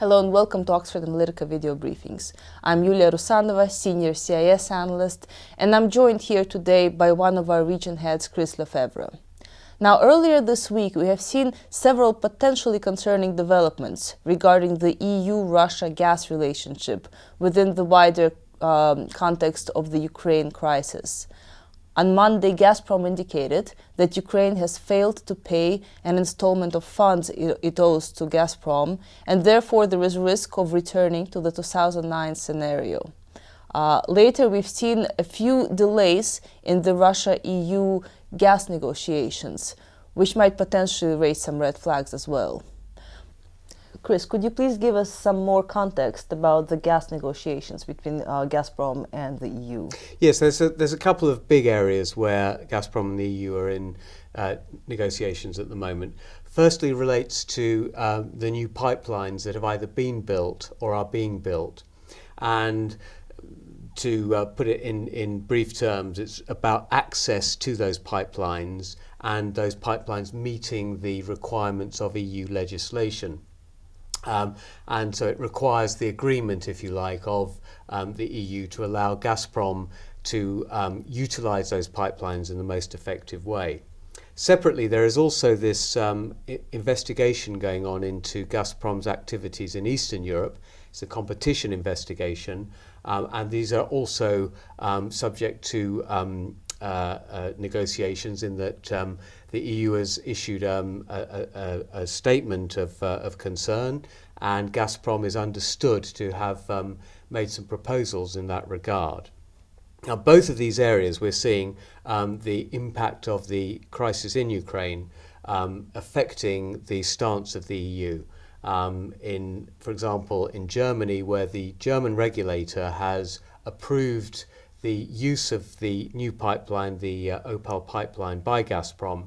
Hello and welcome to Oxford Analytica video briefings. I'm Yulia Rusanova, Senior CIS Analyst, and I'm joined here today by one of our region heads, Chris Lefebvre. Now, earlier this week, we have seen several potentially concerning developments regarding the EU-Russia gas relationship within the wider context of the Ukraine crisis. On Monday, Gazprom indicated that Ukraine has failed to pay an installment of funds it owes to Gazprom, and therefore there is risk of returning to the 2009 scenario. Later, we've seen a few delays in the Russia-EU gas negotiations, which might potentially raise some red flags as well. Chris, could you please give us some more context about the gas negotiations between Gazprom and the EU? Yes, there's a couple of big areas where Gazprom and the EU are in negotiations at the moment. Firstly, relates to the new pipelines that have either been built or are being built. And to put it in brief terms, it's about access to those pipelines and those pipelines meeting the requirements of EU legislation. And so it requires the agreement, if you like, of the EU to allow Gazprom to utilise those pipelines in the most effective way. Separately, there is also this investigation going on into Gazprom's activities in Eastern Europe. It's a competition investigation, and these are also subject to negotiations in that the EU has issued a statement of concern, and Gazprom is understood to have made some proposals in that regard. Now, both of these areas we're seeing the impact of the crisis in Ukraine affecting the stance of the EU. For example, in Germany, where the German regulator has approved the use of the new pipeline, the Opal pipeline by Gazprom,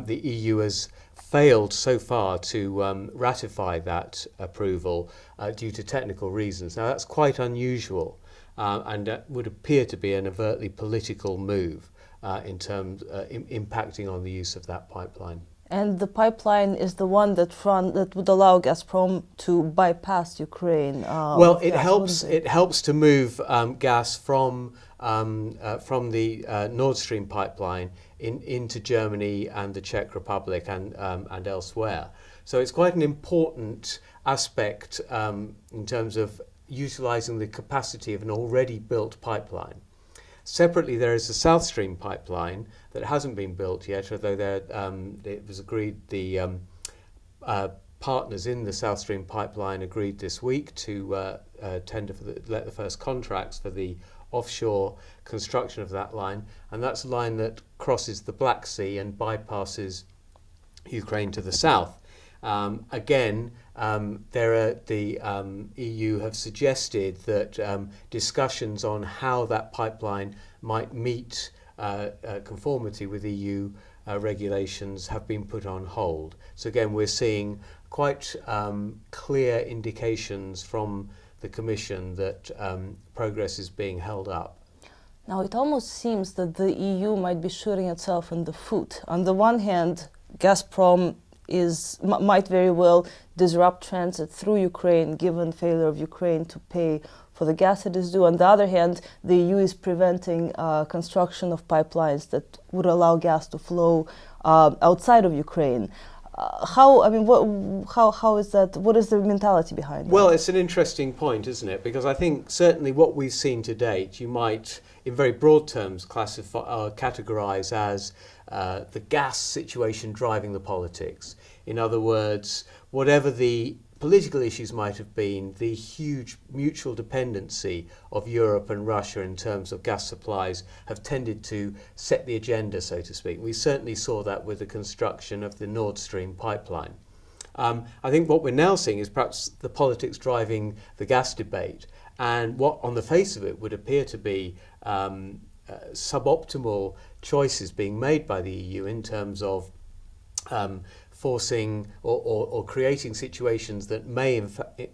the EU has failed so far to ratify that approval due to technical reasons. Now, that's quite unusual and would appear to be an overtly political move in terms impacting on the use of that pipeline. And the pipeline is the one that would allow Gazprom to bypass Ukraine. Well, it helps to move gas from the Nord Stream pipeline into Germany and the Czech Republic and elsewhere. So it's quite an important aspect in terms of utilising the capacity of an already built pipeline. Separately, there is the South Stream pipeline that hasn't been built yet, although it was agreed the partners in the South Stream pipeline agreed this week to tender for let the first contracts for the offshore construction of that line, and that's a line that crosses the Black Sea and bypasses Ukraine to the south. Again, the EU have suggested that discussions on how that pipeline might meet conformity with EU regulations have been put on hold. So again, we're seeing quite clear indications from the Commission that progress is being held up. Now, it almost seems that the EU might be shooting itself in the foot. On the one hand, Gazprom might very well disrupt transit through Ukraine, given failure of Ukraine to pay for the gas it is due. On the other hand, the EU is preventing construction of pipelines that would allow gas to flow outside of Ukraine. How is that? What is the mentality behind that? Well, it's an interesting point, isn't it? Because I think certainly what we've seen to date, you might, in very broad terms, categorise as the gas situation driving the politics. In other words, whatever the political issues might have been, the huge mutual dependency of Europe and Russia in terms of gas supplies have tended to set the agenda, so to speak. We certainly saw that with the construction of the Nord Stream pipeline. I think what we're now seeing is perhaps the politics driving the gas debate, and what on the face of it would appear to be suboptimal choices being made by the EU in terms of forcing or creating situations that may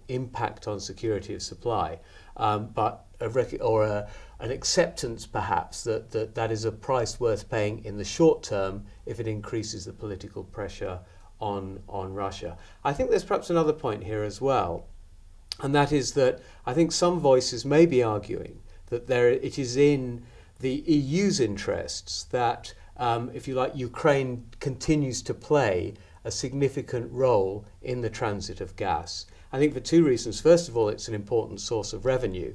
impact on security of supply, but an acceptance perhaps that is a price worth paying in the short term if it increases the political pressure on Russia. I think there's perhaps another point here as well, And that is that I think some voices may be arguing that it is in the EU's interests that, if you like, Ukraine continues to play a significant role in the transit of gas. I think for two reasons. First of all, it's an important source of revenue.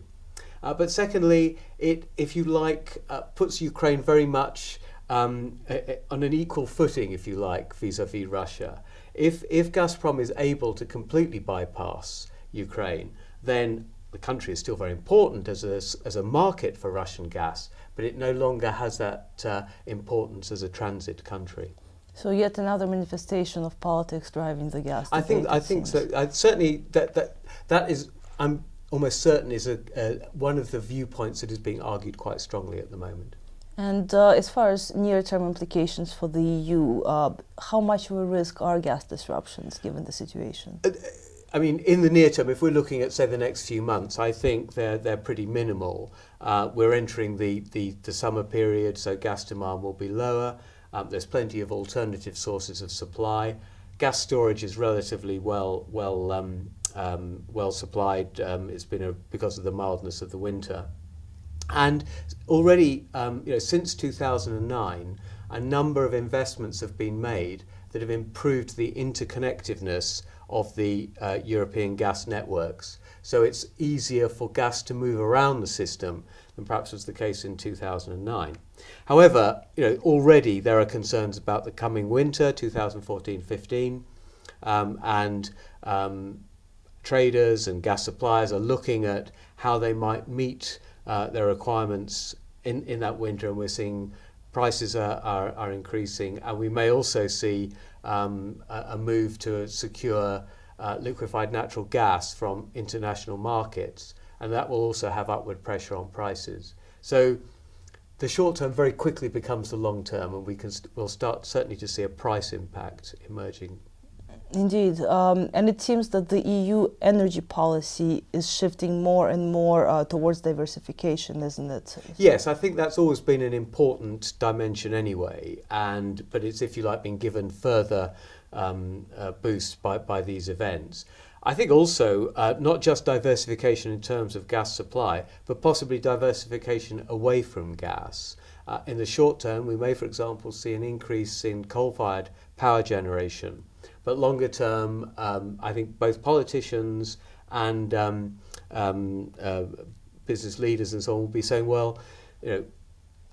But secondly, it, if you like, puts Ukraine very much on an equal footing, if you like, vis-à-vis Russia. If Gazprom is able to completely bypass Ukraine, then the country is still very important as a market for Russian gas, but it no longer has that importance as a transit country. So yet another manifestation of politics driving the gas debate, I think so. Certainly that is, I'm almost certain, is one of the viewpoints that is being argued quite strongly at the moment. And as far as near-term implications for the EU, how much of a risk are gas disruptions given the situation? I mean, in the near term, if we're looking at, say, the next few months, I think they're pretty minimal. We're entering the summer period, so gas demand will be lower. There's plenty of alternative sources of supply. Gas storage is relatively well supplied. It's been because of the mildness of the winter. And already, since 2009, a number of investments have been made that have improved the interconnectiveness of the European gas networks. So it's easier for gas to move around the system than perhaps was the case in 2009. However, already there are concerns about the coming winter, 2014-15, and traders and gas suppliers are looking at how they might meet their requirements in that winter, and we're seeing prices are increasing, and we may also see a move to secure liquefied natural gas from international markets, and that will also have upward pressure on prices. So the short term very quickly becomes the long term, and we'll start certainly to see a price impact emerging. Indeed, and it seems that the EU energy policy is shifting more and more towards diversification, isn't it? Yes, I think that's always been an important dimension anyway, but it's, if you like, been given further boost by these events. I think also not just diversification in terms of gas supply, but possibly diversification away from gas. In the short term, we may, for example, see an increase in coal-fired power generation. But longer term, I think both politicians and business leaders and so on will be saying, well,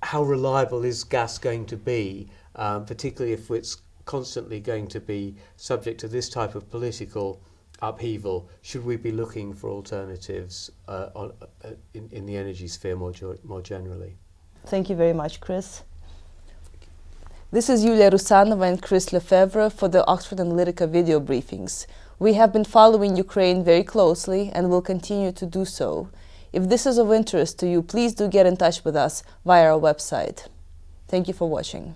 how reliable is gas going to be, particularly if it's constantly going to be subject to this type of political upheaval? Should we be looking for alternatives in the energy sphere more generally? Thank you very much, Chris. This is Yulia Rusanova and Chris Lefebvre for the Oxford Analytica video briefings. We have been following Ukraine very closely and will continue to do so. If this is of interest to you, please do get in touch with us via our website. Thank you for watching.